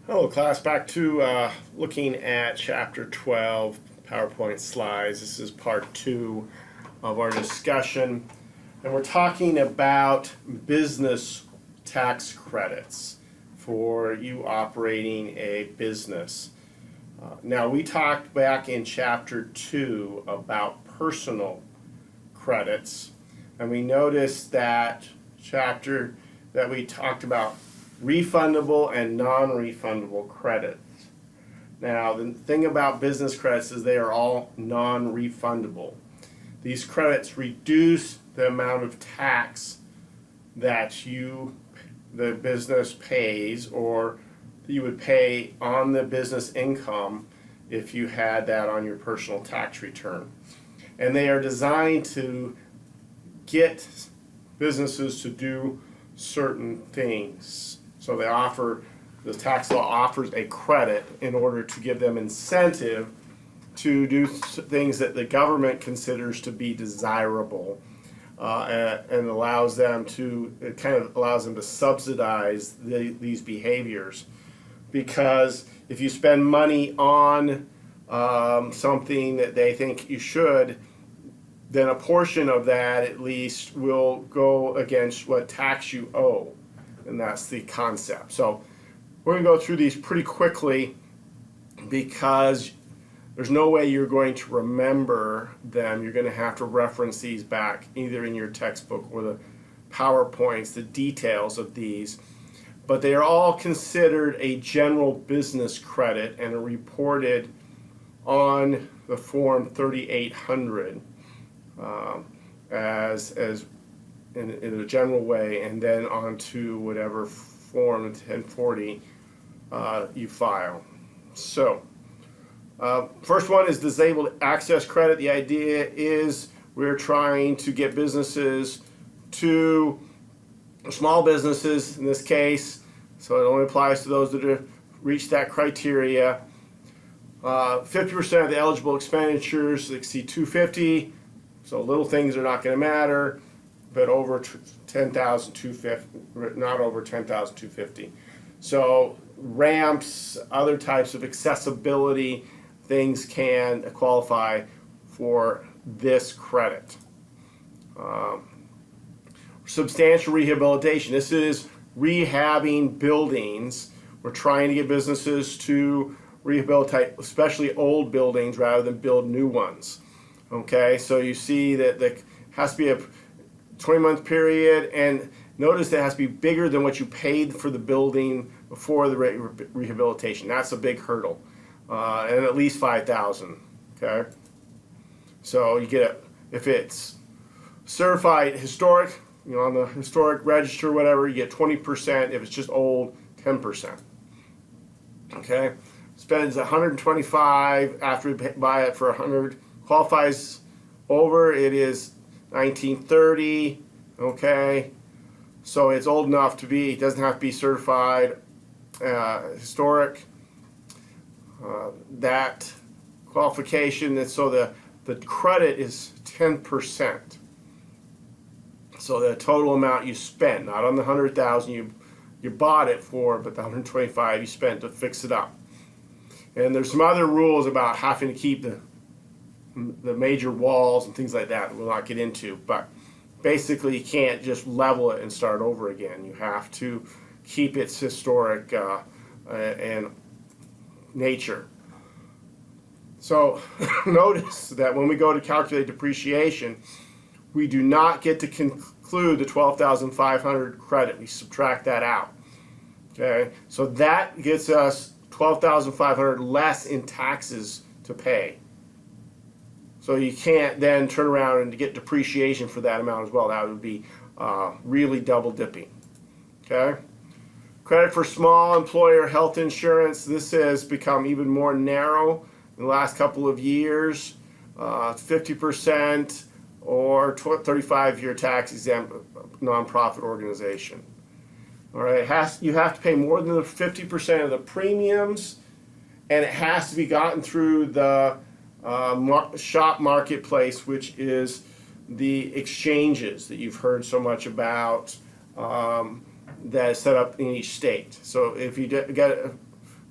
Hello class, back to looking at chapter 12 PowerPoint slides. This is part 2 of our discussion, and we're talking about business tax credits for you operating a business. Now we talked back in chapter 2 about personal credits, and we noticed that we talked about refundable and non-refundable credits. Now, the thing about business credits is they are all non-refundable. These credits reduce the amount of tax that the business pays, or you would pay on the business income if you had that on your personal tax return. And they are designed to get businesses to do certain things. So the tax law offers a credit in order to give them incentive to do things that the government considers to be desirable, and allows them to subsidize these behaviors. Because if you spend money on something that they think you should, then a portion of that at least will go against what tax you owe. And that's the concept. So we're going to go through these pretty quickly because there's no way you're going to remember them. You're going to have to reference these back either in your textbook or the PowerPoints, the details of these. But they are all considered a general business credit and are reported on the Form 3800 as in a general way, and then onto whatever form 1040 you file. So first one is disabled access credit. The idea is we're trying to get businesses to small businesses in this case, so it only applies to those that have reached that criteria. 50% of the eligible expenditures exceed $250, so little things are not going to matter, but over $10,250, not over $10,250. So ramps, other types of accessibility things can qualify for this credit. Substantial rehabilitation. This is rehabbing buildings. We're trying to get businesses to rehabilitate, especially old buildings, rather than build new ones. Okay, so you see that there has to be a 20-month period, and notice that it has to be bigger than what you paid for the building before the rehabilitation. That's a big hurdle, and at least $5,000. Okay, so you get it if it's certified historic, on the historic register, whatever, you get 20%. If it's just old, 10%. Okay, spends $125 after we buy it for $100. Qualifies over, it is 1930, okay, so it's old enough to be, it doesn't have to be certified historic. That qualification, so the credit is 10%. So the total amount you spent, not on the $100,000 you bought it for, but the $125 you spent to fix it up. And there's some other rules about having to keep the major walls and things like that we'll not get into, but basically you can't just level it and start over again. You have to keep its historic and nature. So notice that when we go to calculate depreciation, we do not get to conclude the $12,500 credit. We subtract that out. Okay, so that gets us $12,500 less in taxes to pay. So you can't then turn around and get depreciation for that amount as well. That would be really double dipping. Okay. Credit for small employer health insurance. This has become even more narrow in the last couple of years. 50% or 35-year tax exempt nonprofit organization. All right. You have to pay more than the 50% of the premiums, and it has to be gotten through the shop marketplace, which is the exchanges that you've heard so much about, that is set up in each state. So if you get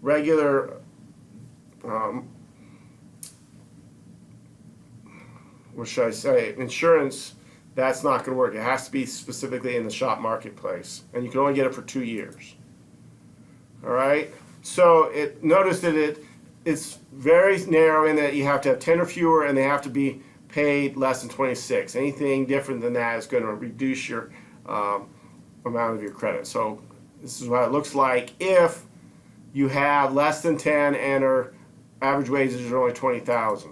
regular what should I say, insurance, that's not going to work. It has to be specifically in the shop marketplace, and you can only get it for 2 years. All right. So notice that it's very narrow in that you have to have 10 or fewer, and they have to be paid less than 26. Anything different than that is going to reduce your amount of your credit. So this is what it looks like if you have less than 10 and our average wages are only 20,000.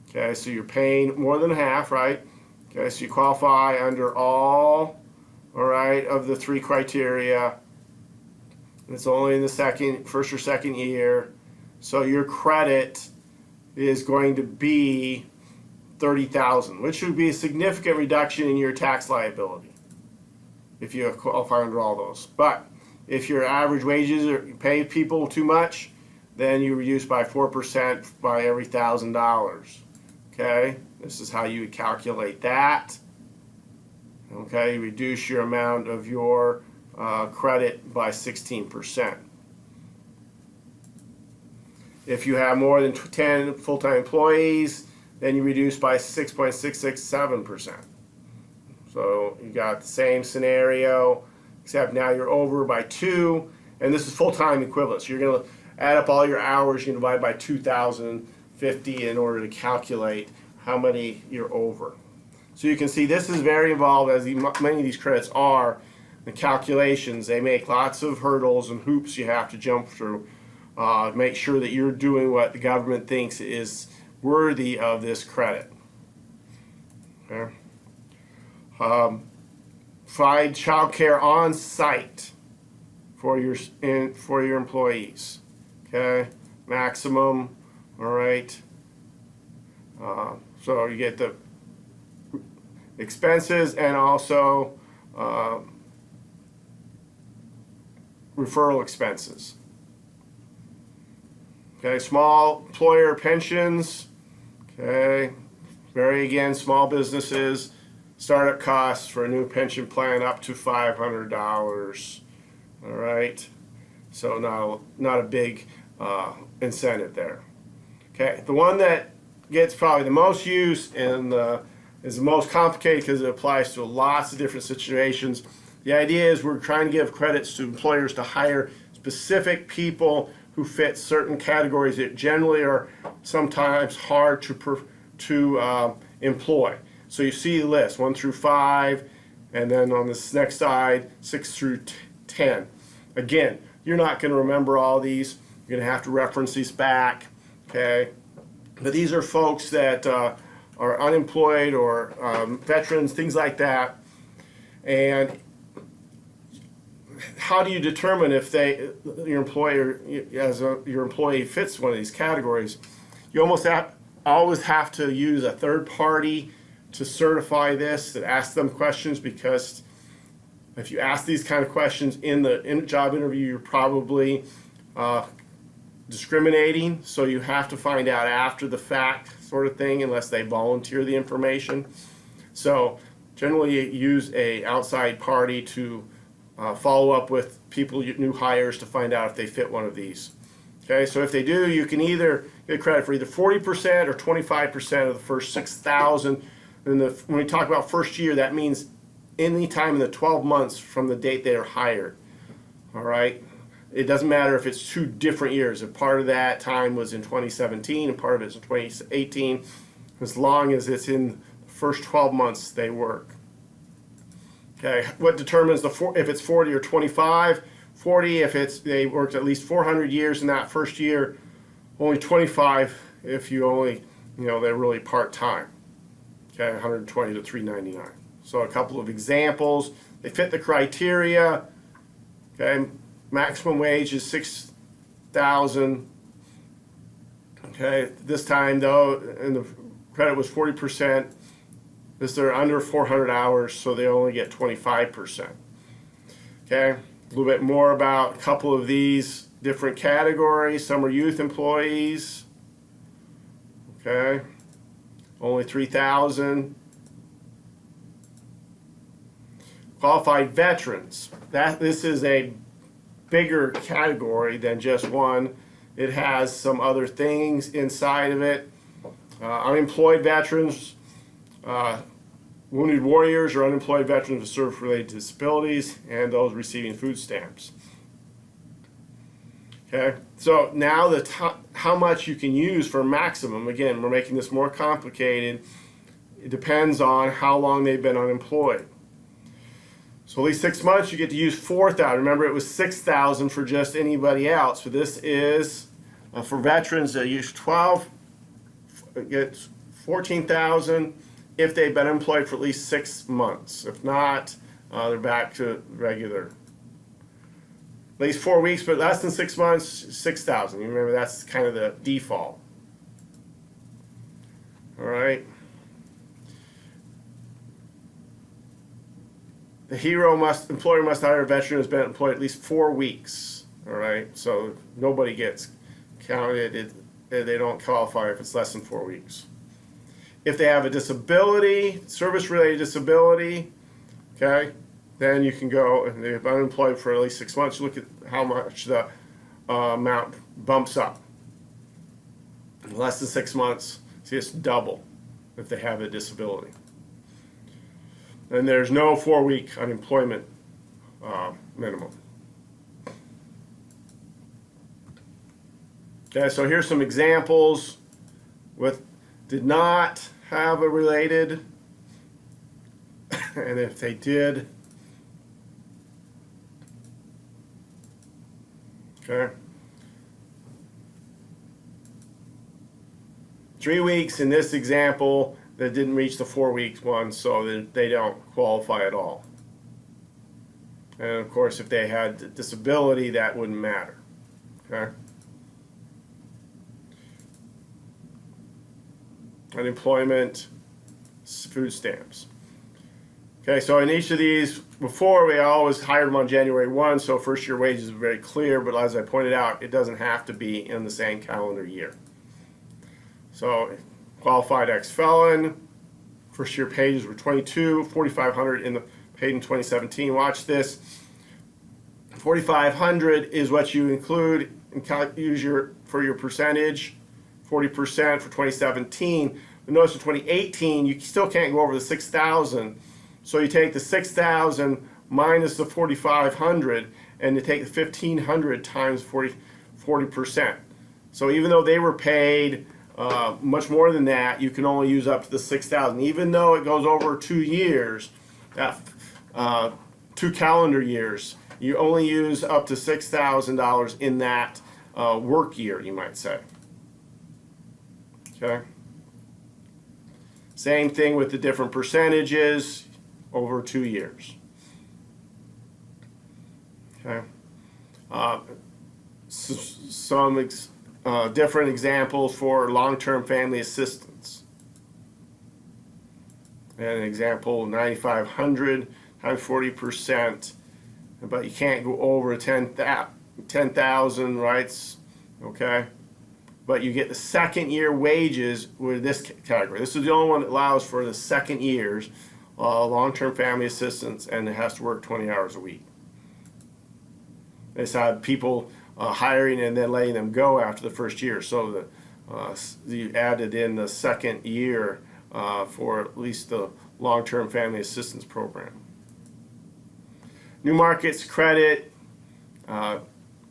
Okay, so you're paying more than half, right? Okay, so you qualify under all right, of the 3 criteria. It's only in the first or second year. So your credit is going to be 30,000, which would be a significant reduction in your tax liability if you qualify under all those. But if your average wages are, you pay people too much, then you reduce by 4% by every $1,000. Okay, this is how you would calculate that. Okay, you reduce your amount of your credit by 16%. If you have more than 10 full-time employees, then you reduce by 6.667%. So you got the same scenario, except now you're over by 2, and this is full-time equivalent. So you're going to add up all your hours, you can divide by 2,050 in order to calculate how many you're over. So you can see this is very involved, as many of these credits are. The calculations, they make lots of hurdles and hoops you have to jump through. Make sure that you're doing what the government thinks is worthy of this credit. Okay. Provide child care on site for your employees. Okay, maximum. All right. So you get the expenses and also referral expenses. Okay, small employer pensions. Okay, again, small businesses, startup costs for a new pension plan up to $500. All right, so not a big incentive there. Okay, the one that gets probably the most use and is the most complicated because it applies to lots of different situations. The idea is we're trying to give credits to employers to hire specific people who fit certain categories that generally are sometimes hard to employ. So you see the list 1 through 5, and then on this next side 6 through 10. Again, you're not going to remember all these. You're going to have to reference these back. Okay, but these are folks that are unemployed or veterans, things like that. And how do you determine if your employee fits one of these categories? You always have to use a third party to certify this, that ask them questions, because if you ask these kind of questions in the job interview, you're probably discriminating. So you have to find out after the fact sort of thing, unless they volunteer the information. So generally you use a outside party to follow up with new hires to find out if they fit one of these. Okay, so if they do, you can either get credit for either 40% or 25% of the first 6,000. And when we talk about first year, that means any time in the 12 months from the date they are hired. All right, it doesn't matter if it's 2 different years. If part of that time was in 2017 and part of it's in 2018, as long as it's in the first 12 months they work. Okay, what determines if it's 40 or 25? 40 if they worked at least 400 years in that first year. Only 25 if they're really part-time. Okay, 120 to 399. So a couple of examples. They fit the criteria. Okay, maximum wage is 6,000. Okay, this time though, and the credit was 40%. They're under 400 hours, so they only get 25%. Okay, a little bit more about a couple of these different categories. Some are youth employees. Okay, only 3,000. Qualified veterans. This is a bigger category than just one. It has some other things inside of it. Unemployed veterans, wounded warriors or unemployed veterans with service-related disabilities, and those receiving food stamps. Okay, so now how much you can use for maximum, again, we're making this more complicated. It depends on how long they've been unemployed. So at least 6 months, you get to use 4,000. Remember, it was 6,000 for just anybody else. So this is for veterans that use 12, gets 14,000 if they've been employed for at least 6 months. If not, they're back to regular. At least 4 weeks, but less than 6 months, 6,000. You remember that's kind of the default. All right. The employer must hire a veteran who's been employed at least 4 weeks. All right. So nobody gets counted. They don't qualify if it's less than 4 weeks. If they have a disability, service-related disability, okay, then you can go, and they've been unemployed for at least 6 months, look at how much the amount bumps up. Less than 6 months, see, it's double if they have a disability. And there's no 4-week unemployment minimum. Okay, so here's some examples with did not have a related, and if they did, okay, 3 weeks in this example that didn't reach the 4 weeks one, so they don't qualify at all. And of course, if they had a disability, that wouldn't matter. Okay. Unemployment, food stamps. Okay, so in each of these, before we always hired them on January 1, so first year wages are very clear, but as I pointed out, it doesn't have to be in the same calendar year. So qualified ex-felon, first year pages were 22, 4,500 paid in 2017. Watch this. 4,500 is what you include and use for your percentage. 40% for 2017. But notice in 2018, you still can't go over the 6,000. So you take the 6,000 minus the 4,500, and you take the 1,500 times 40%. So even though they were paid much more than that, you can only use up to the 6,000. Even though it goes over 2 years, 2 calendar years, you only use up to $6,000 in that work year, you might say. Okay. Same thing with the different percentages over 2 years. Okay. Some different examples for long-term family assistance. And an example, 9,500 times 40%, but you can't go over 10,000, right? Okay. But you get the second year wages with this category. This is the only one that allows for the second years long-term family assistance, and it has to work 20 hours a week. It's had people hiring and then letting them go after the first year. So you added in the second year for at least the long-term family assistance program. New markets credit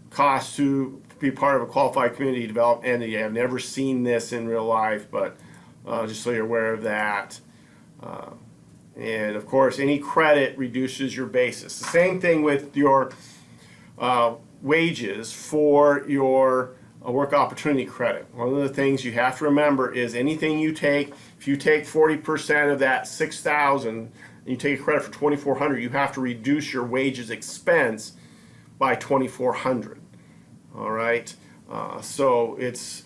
costs to be part of a qualified community development entity. I've never seen this in real life, but just so you're aware of that. And of course, any credit reduces your basis. The same thing with your wages for your work opportunity credit. One of the things you have to remember is anything you take, if you take 40% of that 6,000 and you take a credit for 2,400, you have to reduce your wages expense by 2,400. All right, so it's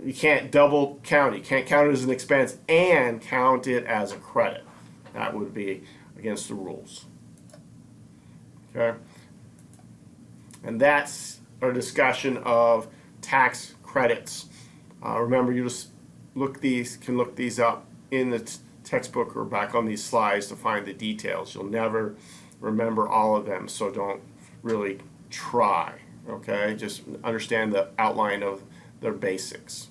you can't double count it. You can't count it as an expense and count it as a credit. That would be against the rules. Okay, and that's our discussion of tax credits. Remember, you just can look these up in the textbook or back on these slides to find the details. You'll never remember all of them, so don't really try. Okay, just understand the outline of their basics.